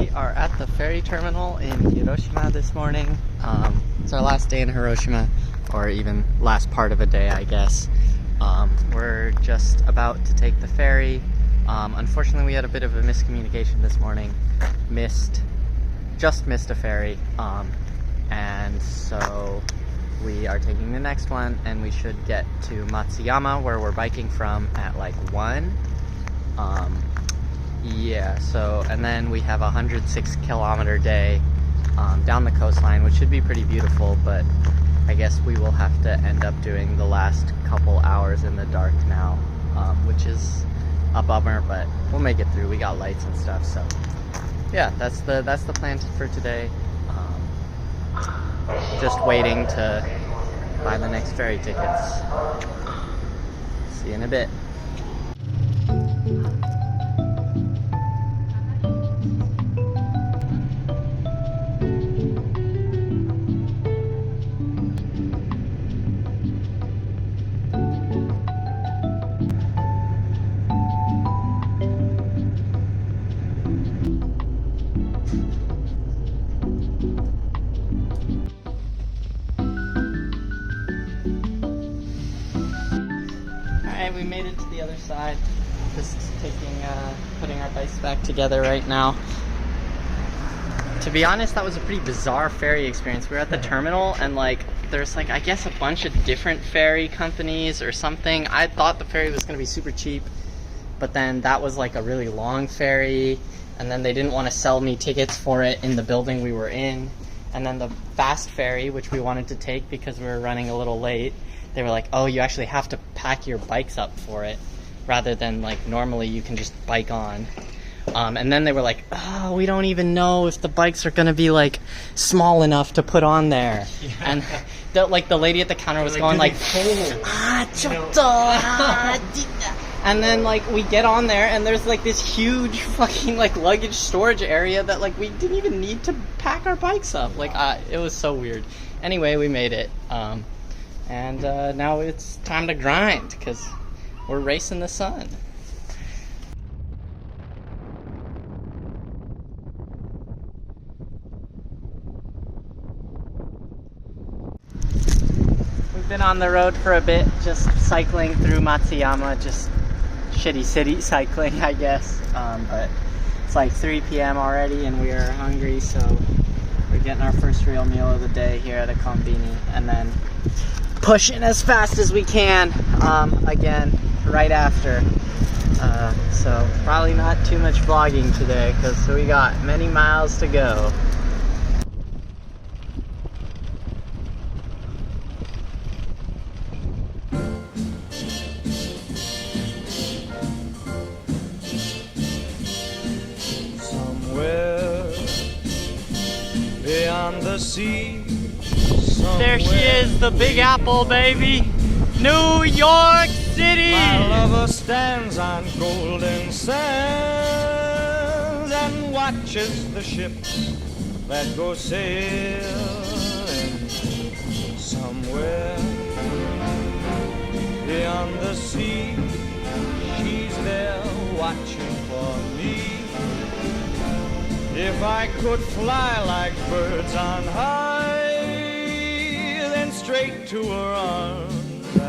We are at the ferry terminal in Hiroshima this morning. It's our last day in Hiroshima, or even last part of a day, I guess. We're just about to take the ferry. Unfortunately, we had a bit of a miscommunication this morning. Just missed a ferry. And so we are taking the next one, and we should get to Matsuyama, where we're biking from, at like 1. Yeah, so, and then we have a 106-kilometer day down the coastline, which should be pretty beautiful, but I guess we will have to end up doing the last couple hours in the dark now, which is a bummer, but we'll make it through. We got lights and stuff, so yeah, that's the plan for today. Just waiting to buy the next ferry tickets. See you in a bit. We made it to the other side. Just putting our bikes back together right now. To be honest, that was a pretty bizarre ferry experience. We were at the terminal and there's I guess a bunch of different ferry companies or something. I thought the ferry was gonna be super cheap, but then that was a really long ferry, and then they didn't want to sell me tickets for it in the building we were in. And then the fast ferry, which we wanted to take because we were running a little late, they were like, oh, you actually have to pack your bikes up for it, rather than normally you can just bike on. And then they were like, oh, we don't even know if the bikes are gonna be small enough to put on there. Yeah. And the lady at the counter was going and then we get on there and there's this huge fucking luggage storage area that we didn't even need to pack our bikes up. It was so weird. Anyway, we made it. And now it's time to grind, because we're racing the sun. We've been on the road for a bit, just cycling through Matsuyama, just shitty city cycling, I guess. But it's 3 p.m. already and we are hungry, so we're getting our first real meal of the day here at a konbini, and then pushing as fast as we can again right after. So probably not too much vlogging today because we got many miles to go. Somewhere beyond the sea. There she is, the Big Apple, baby! New York City! My lover stands on golden sands and watches the ships that go sailing. Somewhere beyond the sea, she's there watching for me. If I could fly like birds on high, straight to her arms.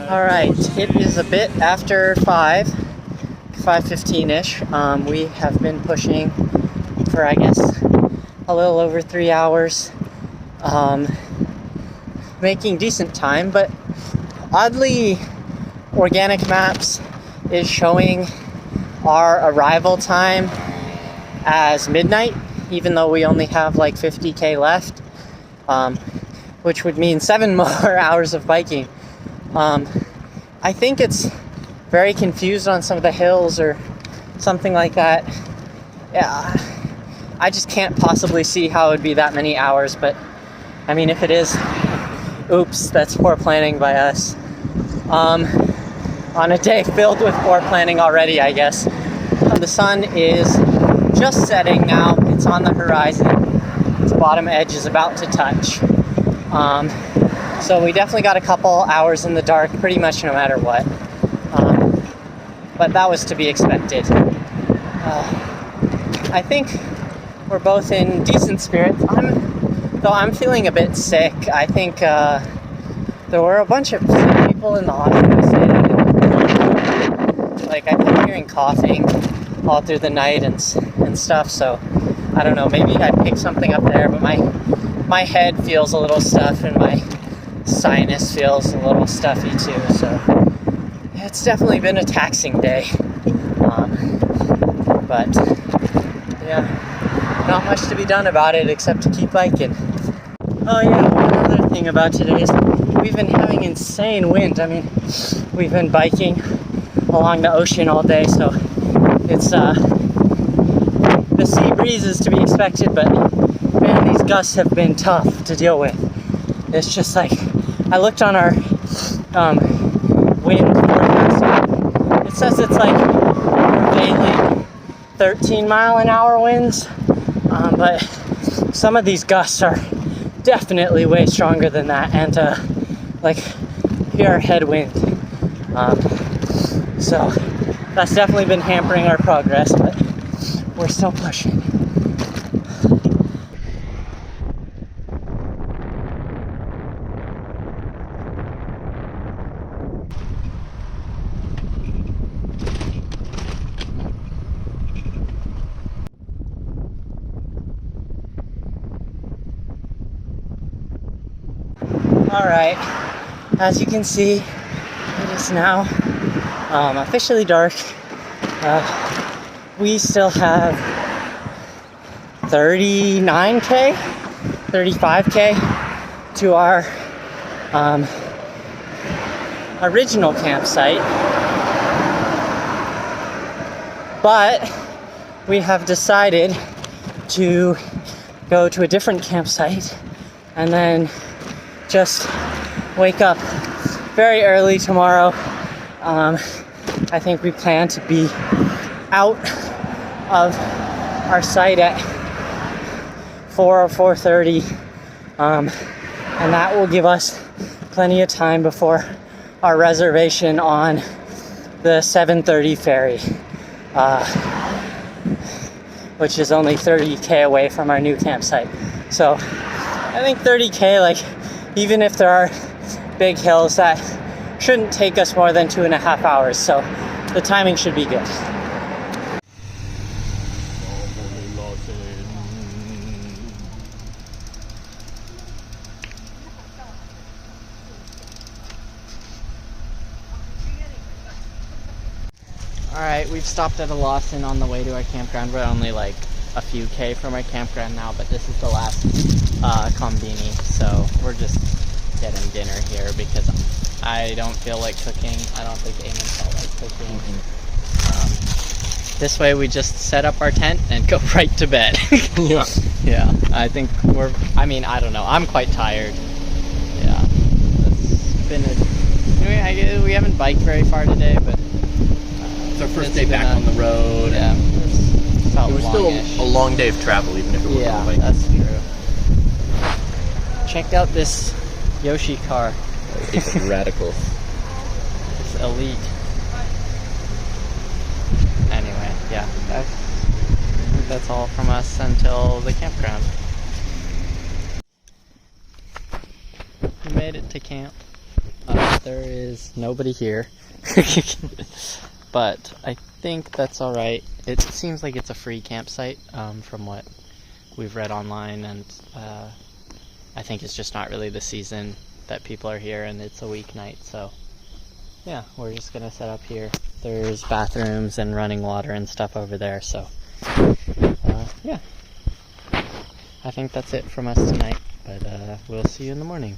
Alright, it is a bit after 5:15-ish. We have been pushing for, I guess, a little over 3 hours. Making decent time, but oddly, Organic Maps is showing our arrival time as midnight, even though we only have 50k left. Which would mean 7 more hours of biking. I think it's very confused on some of the hills or something like that. Yeah, I just can't possibly see how it would be that many hours, but I mean, if it is, oops, that's poor planning by us. On a day filled with poor planning already, I guess. The sun is just setting now. It's on the horizon. Its bottom edge is about to touch. So we definitely got a couple hours in the dark, pretty much no matter what. But that was to be expected. I think we're both in decent spirits. I'm feeling a bit sick. I think there were a bunch of people in the hospital today. Like, I kept hearing coughing all through the night and stuff, so I don't know, maybe I picked something up there, but my head feels a little stuffed and my sinus feels a little stuffy too, so it's definitely been a taxing day. But yeah, not much to be done about it except to keep biking. Oh yeah, one other thing about today is we've been having insane wind. I mean, we've been biking along the ocean all day, so it's the sea breeze is to be expected, but man, these gusts have been tough to deal with. It's just like, I looked on our wind forecast. It says it's like prevailing 13-mile-an-hour winds, but some of these gusts are definitely way stronger than that, and like pure headwind. So that's definitely been hampering our progress, but we're still pushing. Alright, as you can see, it is now officially dark. We still have 39k, 35k to our original campsite, but we have decided to go to a different campsite and then just wake up very early tomorrow. I think we plan to be out of our site at 4 or 4:30, and that will give us plenty of time before our reservation on the 7:30 ferry, which is only 30k away from our new campsite. So I think 30k, like, even if there are big hills, that shouldn't take us more than 2.5 hours, so the timing should be good. Alright, we've stopped at a Lawson on the way to our campground. We're only like a few K from our campground now, but this is the last combini, so we're just getting dinner here because I don't feel like cooking. I don't think Eamon felt like cooking. This way we just set up our tent and go right to bed. Yeah. Yeah, I think I don't know, I'm quite tired. Yeah, it's been we haven't biked very far today, but it's our first day back on the road. Yeah, it was still a long day of travel, even if it wasn't yeah, biking. that's true. Check out this Yoshi car. It's radical. It's elite. Anyway, yeah, that's all from us until the campground. We made it to camp. There is nobody here. But I think that's alright. It seems like it's a free campsite from what we've read online, and I think it's just not really the season that people are here, and it's a weeknight, so yeah, we're just gonna set up here. There's bathrooms and running water and stuff over there, so yeah, I think that's it from us tonight, but we'll see you in the morning.